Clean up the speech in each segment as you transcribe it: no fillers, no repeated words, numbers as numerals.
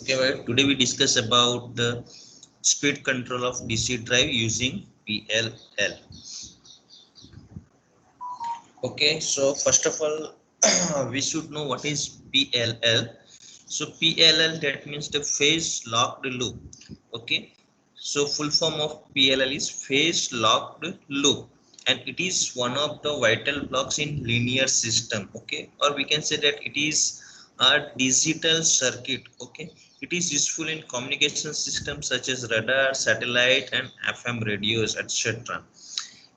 Okay, well, today we discuss about the speed control of DC drive using PLL. Okay, so first of all, we should know what is PLL. So PLL, that means the phase locked loop. Okay, so full form of PLL is phase locked loop, and it is one of the vital blocks in linear system. Okay, or we can say that it is a digital circuit. Okay, it is useful in communication systems such as radar, satellite, and FM radios, etc.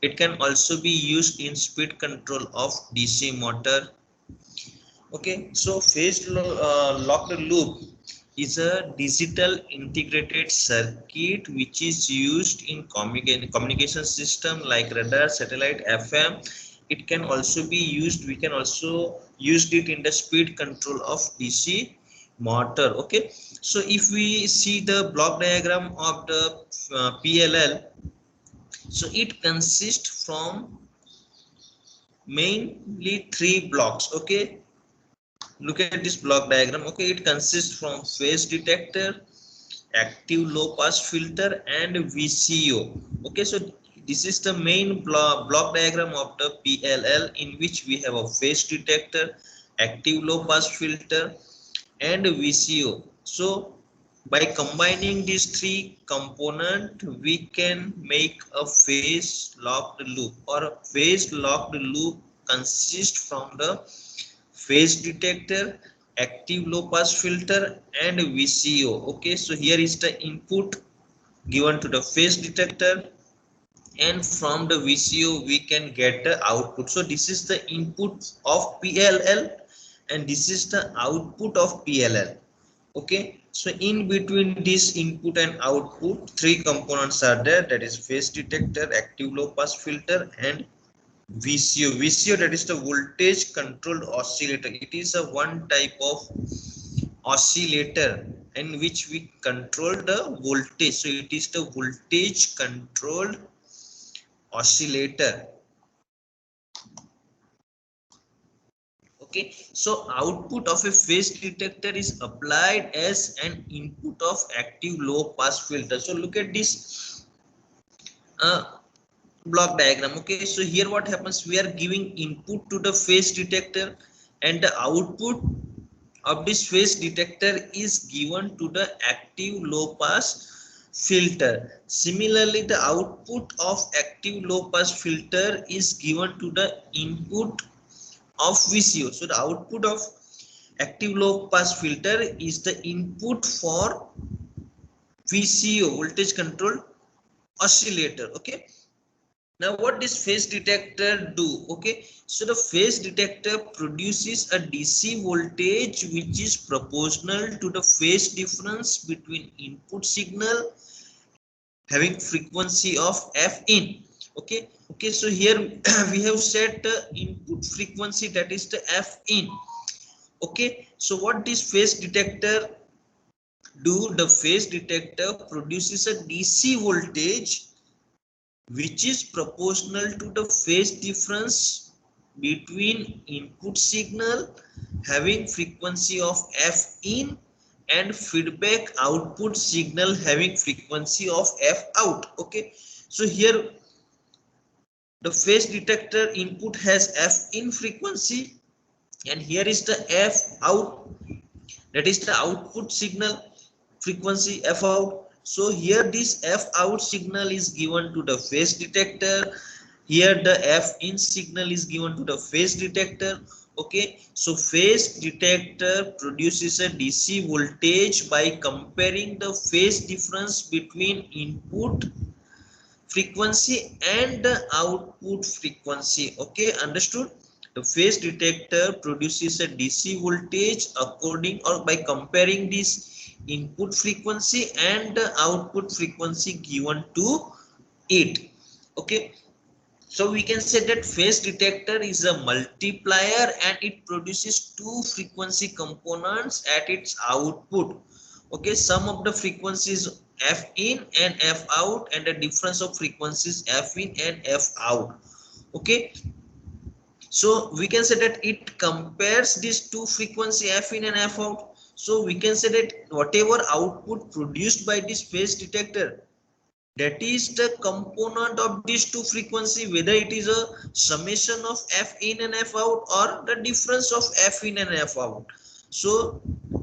It can also be used in speed control of DC motor. Okay, so locked loop is a digital integrated circuit which is used in communication system like radar, satellite, FM. It can also be used, we can also use it in the speed control of DC motor. Okay, so if we see the block diagram of the PLL, so it consists from mainly three blocks. Okay, look at this block diagram. Okay, it consists from phase detector, active low pass filter, and VCO. Okay, so this is the main block diagram of the PLL, in which we have a phase detector, active low pass filter, and VCO. So by combining these three components, we can make a phase locked loop, or a phase locked loop consists from the phase detector, active low pass filter, and VCO. Okay, so here is the input given to the phase detector, and from the VCO we can get the output. So this is the input of PLL, and this is the output of PLL. Okay, so in between this input and output, three components are there, that is phase detector, active low pass filter, and VCO. VCO, that is the voltage controlled oscillator. It is a one type of oscillator in which we control the voltage. So it is the voltage controlled oscillator. Okay, so output of a phase detector is applied as an input of active low pass filter. So look at this block diagram. Okay, so here what happens, we are giving input to the phase detector, and the output of this phase detector is given to the active low pass filter. Similarly, the output of active low pass filter is given to the input of VCO. So the output of active low pass filter is the input for VCO, voltage controlled oscillator. Okay, now what does phase detector do? Okay, so the phase detector produces a DC voltage which is proportional to the phase difference between input signal having frequency of F in. Okay, so here we have set the input frequency, that is the F in. Okay, so what this phase detector do? The phase detector produces a DC voltage which is proportional to the phase difference between input signal having frequency of F in and feedback output signal having frequency of F out. Okay, so here the phase detector input has F in frequency, and here is the F out, that is the output signal frequency F out. So here this F out signal is given to the phase detector, here the F in signal is given to the phase detector. Okay, so phase detector produces a DC voltage by comparing the phase difference between input frequency and the output frequency. Okay, understood? The phase detector produces a DC voltage according, or by comparing this input frequency and the output frequency given to it. Okay, so we can say that phase detector is a multiplier, and it produces two frequency components at its output. Okay, sum of the frequencies F in and F out, and the difference of frequencies F in and F out. Okay, so we can say that it compares these two frequency F in and F out. So we can say that whatever output produced by this phase detector, that is the component of these two frequency, whether it is a summation of f in and f out or the difference of f in and f out. So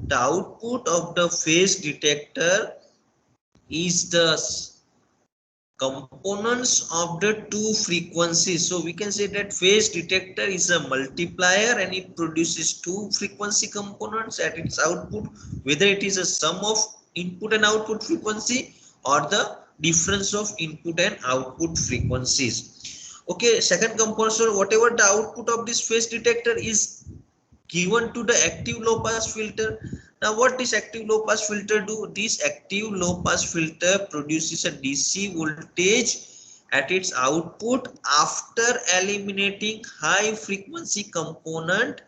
the output of the phase detector is the components of the two frequencies. So we can say that phase detector is a multiplier and it produces two frequency components at its output, whether it is a sum of input and output frequency or the difference of input and output frequencies. Okay, second component, so whatever the output of this phase detector is given to the active low pass filter. Now what this active low pass filter do? This active low pass filter produces a DC voltage at its output after eliminating high frequency component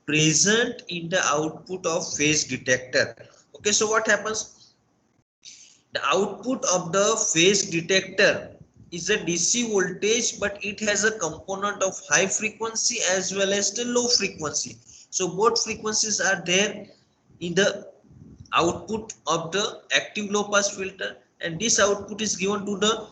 present in the output of phase detector. Okay, so what happens? The output of the phase detector is a DC voltage, but it has a component of high frequency as well as the low frequency. So both frequencies are there in the output of the active low pass filter, and this output is given to the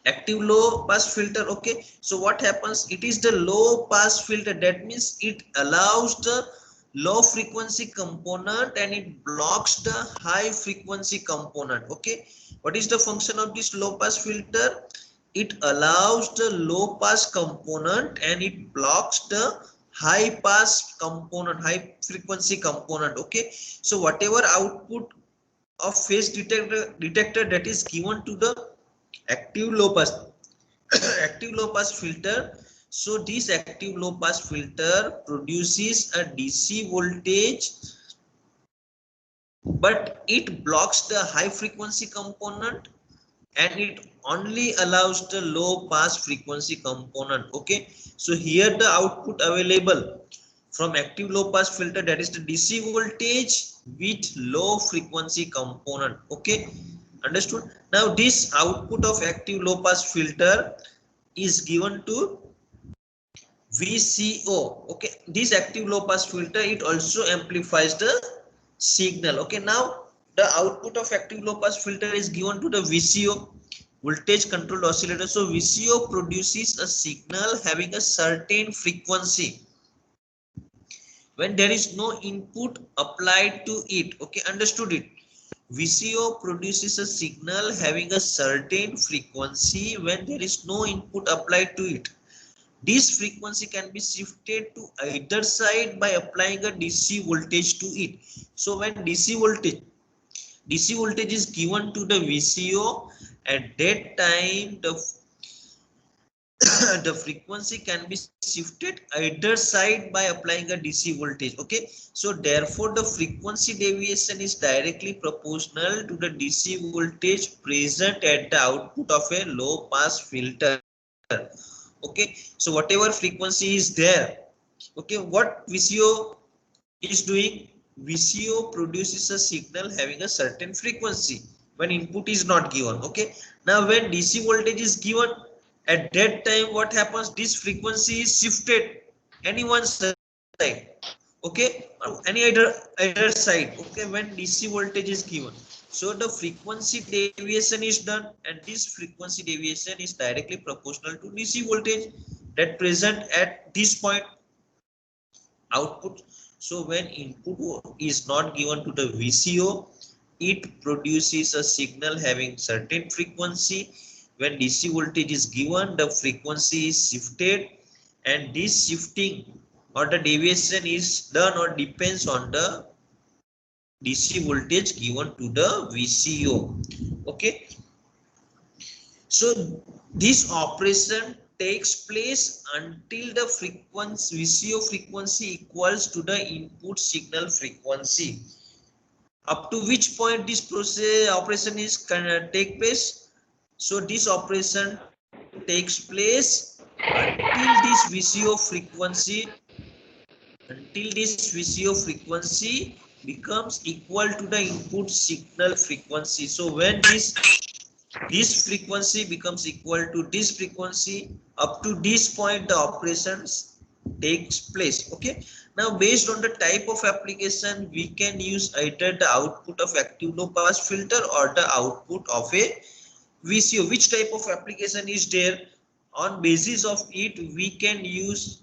active low pass filter. Okay, so what happens? It is the low pass filter, that means it allows the low frequency component and it blocks the high frequency component. Okay, what is the function of this low pass filter? It allows the low pass component and it blocks the high pass component, high frequency component. Okay, so whatever output of phase detector that is given to the active low pass active low pass filter, so this active low pass filter produces a DC voltage, but it blocks the high frequency component and it only allows the low pass frequency component. Okay, so here the output available from active low pass filter, that is the DC voltage with low frequency component. Okay, understood? Now this output of active low pass filter is given to VCO. Okay, this active low pass filter, it also amplifies the signal. Okay, now the output of active low pass filter is given to the VCO, voltage controlled oscillator. So VCO produces a signal having a certain frequency when there is no input applied to it. Okay, understood it? VCO produces a signal having a certain frequency when there is no input applied to it. This frequency can be shifted to either side by applying a DC voltage to it. So when DC voltage is given to the VCO, at that time the the frequency can be shifted either side by applying a DC voltage. Okay, so therefore the frequency deviation is directly proportional to the DC voltage present at the output of a low pass filter. Okay, so whatever frequency is there, okay, what VCO is doing? VCO produces a signal having a certain frequency when input is not given. Okay, now when DC voltage is given, at that time what happens? This frequency is shifted any one side. Okay, any either side. Okay, when DC voltage is given, so the frequency deviation is done, and this frequency deviation is directly proportional to DC voltage that present at this point output. So when input is not given to the VCO, it produces a signal having certain frequency. When DC voltage is given, the frequency is shifted, and this shifting or the deviation is done or depends on the DC voltage given to the VCO. Okay, so this operation takes place until the frequency VCO frequency equals to the input signal frequency. Up to which point this operation is can take place? So this operation takes place until this VCO frequency becomes equal to the input signal frequency. So when this frequency becomes equal to this frequency, up to this point the operations takes place. Okay, now based on the type of application, we can use either the output of active low pass filter or the output of a VCO. Which type of application is there? On basis of it, we can use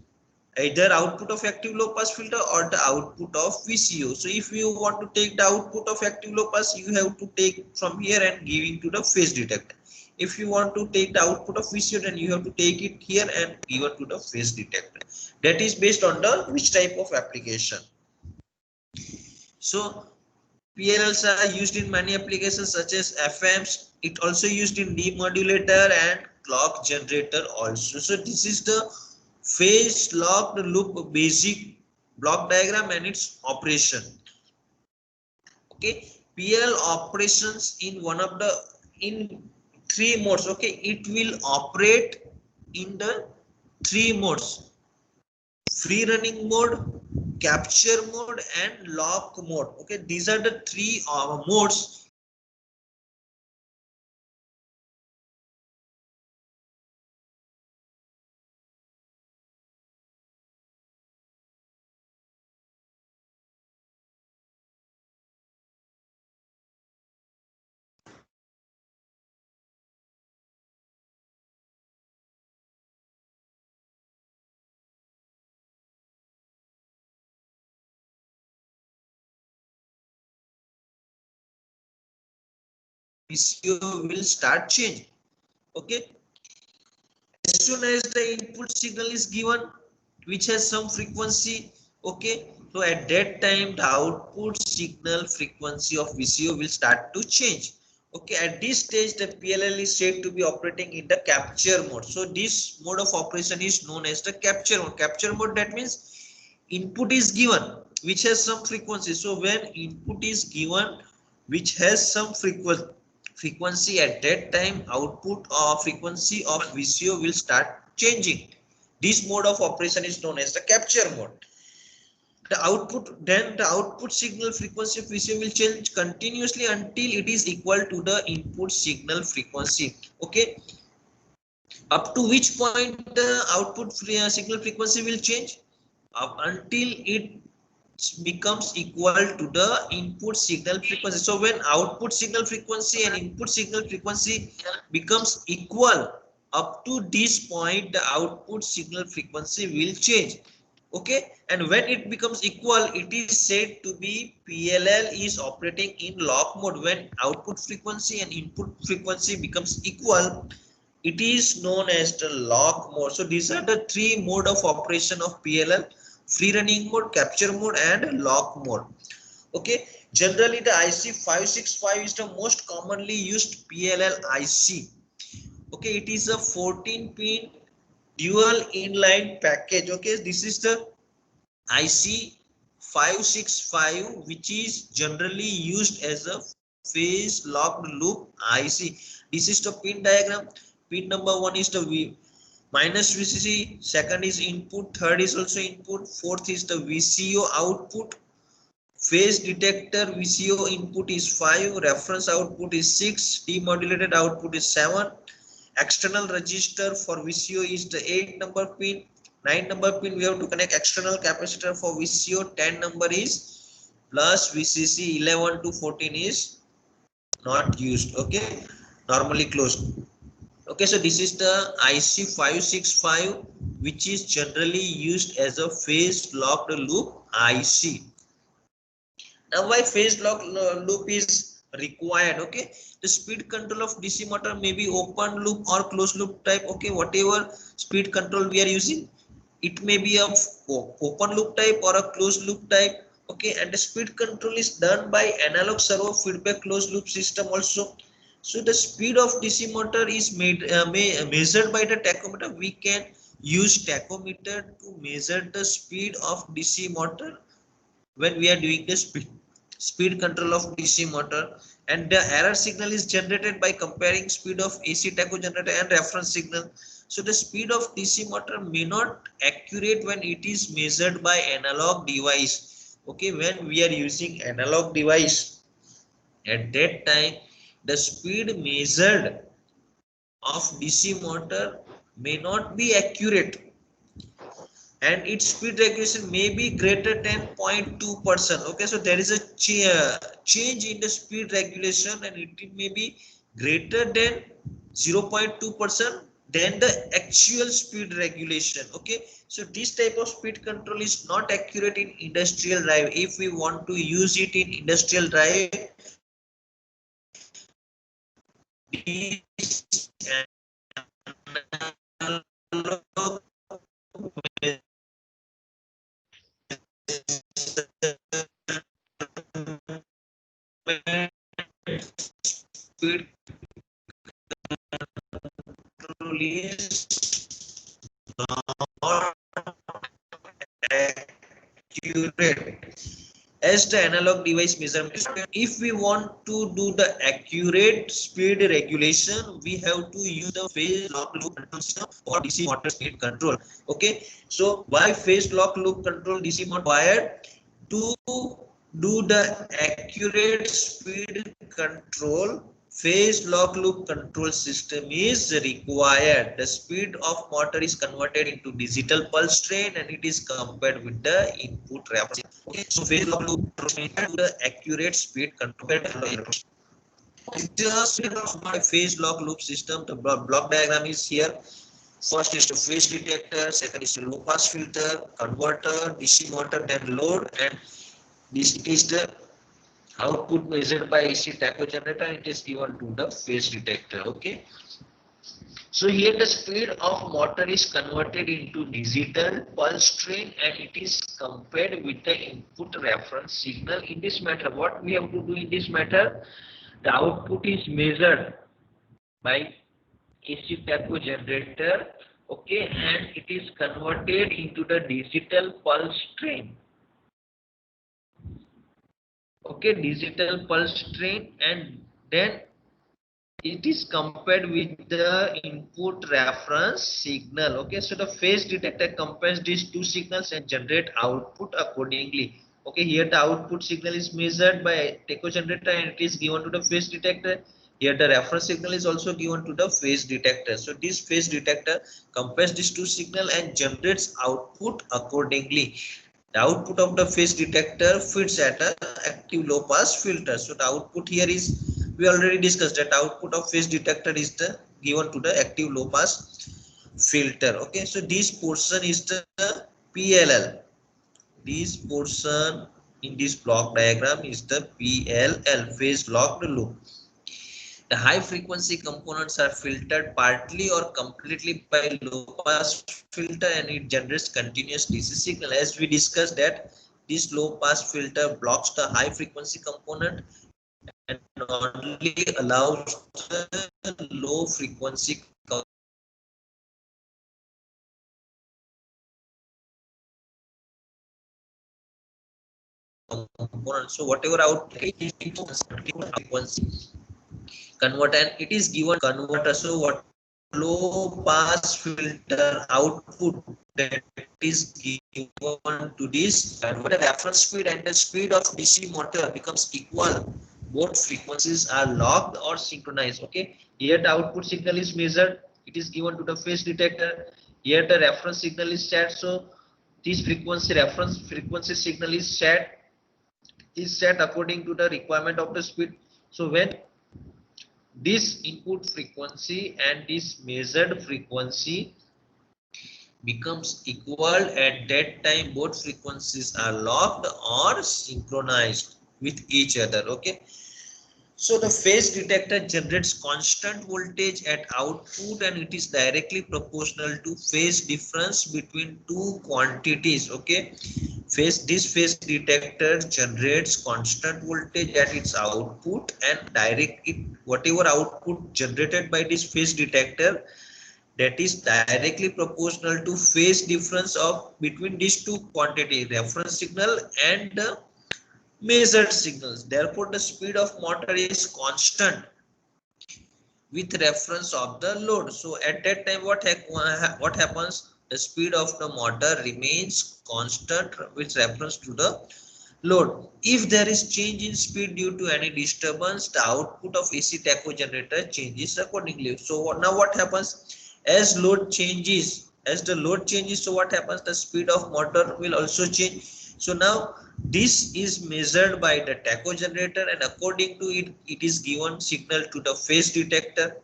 either output of active low pass filter or the output of VCO. So if you want to take the output of active low pass, you have to take from here and giving to the phase detector. If you want to take the output of VCO, then you have to take it here and give it to the phase detector. That is based on the which type of application. So PLLs are used in many applications such as FMs. It also used in demodulator and clock generator also. So this is the phase locked loop basic block diagram and its operation. Okay, PLL operations in one of the in three modes. Okay, it will operate in the three modes: free running mode, capture mode, and lock mode. Okay, these are the three modes. VCO will start changing. Okay, as soon as the input signal is given, which has some frequency, okay, so at that time the output signal frequency of VCO will start to change. Okay, at this stage the PLL is said to be operating in the capture mode. So this mode of operation is known as the capture mode. Capture mode, that means input is given which has some frequency. So when input is given which has some frequency, at that time output or frequency of VCO will start changing. This mode of operation is known as the capture mode. The output signal frequency of VCO will change continuously until it is equal to the input signal frequency. Okay, up to which point the output signal frequency will change? Up until it becomes equal to the input signal frequency. So when output signal frequency and input signal frequency becomes equal, up to this point the output signal frequency will change. Okay, and when it becomes equal, it is said to be PLL is operating in lock mode. When output frequency and input frequency becomes equal, it is known as the lock mode. So these are the three mode of operation of PLL: free running mode, capture mode, and lock mode. Okay, generally the IC 565 is the most commonly used PLL IC. Okay, it is a 14-pin dual inline package. Okay, this is the IC 565, which is generally used as a phase locked loop IC. This is the pin diagram. Pin number 1 is the minus VCC, second is input, third is also input, fourth is the VCO output. Phase detector VCO input is 5, reference output is 6, demodulated output is 7. External register for VCO is the 8 number pin. 9 number pin we have to connect external capacitor for VCO. 10 number is plus VCC. 11 to 14 is not used. Okay, normally closed. Okay, so this is the IC 565, which is generally used as a phase locked loop IC. Now why phase lock loop is required? Okay, the speed control of DC motor may be open loop or closed loop type. Okay, whatever speed control we are using, it may be of open loop type or a closed loop type. Okay, and the speed control is done by analog servo feedback closed loop system also. So the speed of DC motor is measured by the tachometer. We can use tachometer to measure the speed of DC motor when we are doing the speed control of DC motor, and the error signal is generated by comparing speed of AC tacho generator and reference signal. So the speed of DC motor may not accurate when it is measured by analog device. Okay, when we are using analog device, at that time the speed measured of DC motor may not be accurate. and its speed regulation may be greater than 0.2%. Okay, so there is a change in the speed regulation and it may be greater than 0.2% than the actual speed regulation. Okay, so this type of speed control is not accurate in industrial drive. If we want to use it in industrial drive, this analog speed control is not accurate as the analog device measurement. If we want to do the accurate speed regulation, we have to use the phase lock loop control system or DC motor speed control. Okay, so why phase lock loop control DC motor required? To do the accurate speed control, phase lock loop control system is required. The speed of motor is converted into digital pulse train and it is compared with the input reference. Okay, so phase lock loop to the accurate speed control. The phase lock loop system, the block diagram is here. First is the phase detector, second is the low pass filter, converter, DC motor, then load, and this is the output measured by AC tacho generator. It is given to the phase detector. Okay, so here the speed of motor is converted into digital pulse train and it is compared with the input reference signal. In this matter, what we have to do in this matter, the output is measured by AC tacho generator. Okay, and it is converted into the digital pulse train. Okay, digital pulse train, and then it is compared with the input reference signal. Okay, so the phase detector compares these two signals and generate output accordingly. Okay, here the output signal is measured by tacho generator and it is given to the phase detector. Here the reference signal is also given to the phase detector. So this phase detector compares these two signal and generates output accordingly. The output of the phase detector fits at a active low pass filter. So the output here is, we already discussed that output of phase detector is the given to the active low pass filter. Okay, so this portion is the PLL. This portion in this block diagram is the PLL, phase locked loop. The high frequency components are filtered partly or completely by low pass filter and it generates continuous DC signal. As we discussed that this low pass filter blocks the high frequency component and only allows the low frequency component. So whatever output is frequency converter and it is given converter. So what low pass filter output that is given to this converter reference speed and the speed of DC motor becomes equal. Both frequencies are locked or synchronized. Okay, here the output signal is measured, it is given to the phase detector. Here the reference signal is set, so this frequency reference frequency signal is set according to the requirement of the speed. So when this input frequency and this measured frequency becomes equal, at that time both frequencies are locked or synchronized with each other. Okay, so the phase detector generates constant voltage at output and it is directly proportional to phase difference between two quantities. Okay, this phase detector generates constant voltage at its output and whatever output generated by this phase detector, that is directly proportional to phase difference of between these two quantity, reference signal and the measured signals. Therefore the speed of motor is constant with reference of the load. So at that time what happens, the speed of the motor remains constant with reference to the load. If there is change in speed due to any disturbance, the output of AC tacho generator changes accordingly. So now what happens, as load changes as the load changes, so what happens, the speed of motor will also change. So now this is measured by the tacho generator, and according to it, it is given signal to the phase detector.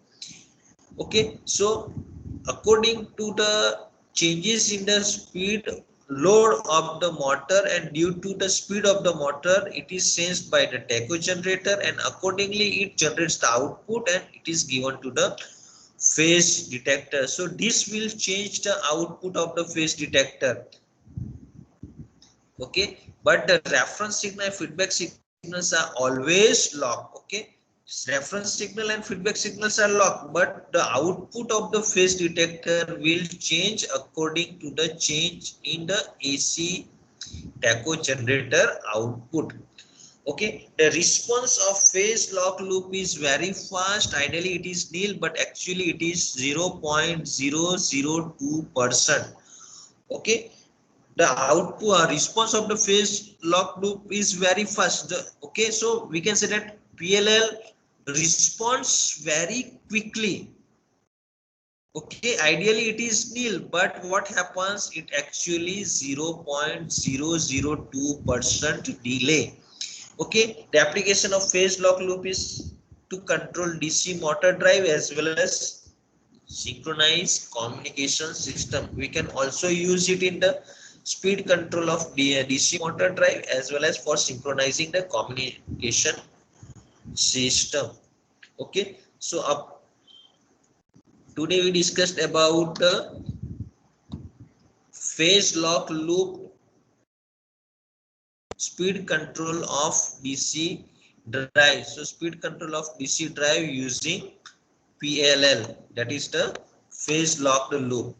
Okay, so according to the changes in the speed load of the motor and due to the speed of the motor, it is sensed by the tacho generator, and accordingly it generates the output and it is given to the phase detector. So this will change the output of the phase detector. Okay, but the reference signal and feedback signals are always locked. Okay, reference signal and feedback signals are locked, but the output of the phase detector will change according to the change in the AC tacho generator output. Okay, the response of phase lock loop is very fast. Ideally it is nil, but actually it is 0.002%. okay, the output response of the phase lock loop is very fast. Okay, so we can say that PLL responds very quickly. Okay, ideally it is nil, but what happens, it actually 0.002% delay. Okay, the application of phase lock loop is to control DC motor drive as well as synchronized communication system. We can also use it in the speed control of DC motor drive as well as for synchronizing the communication system. Okay, so today we discussed about the phase lock loop speed control of DC drive. So speed control of DC drive using PLL, that is the phase locked loop.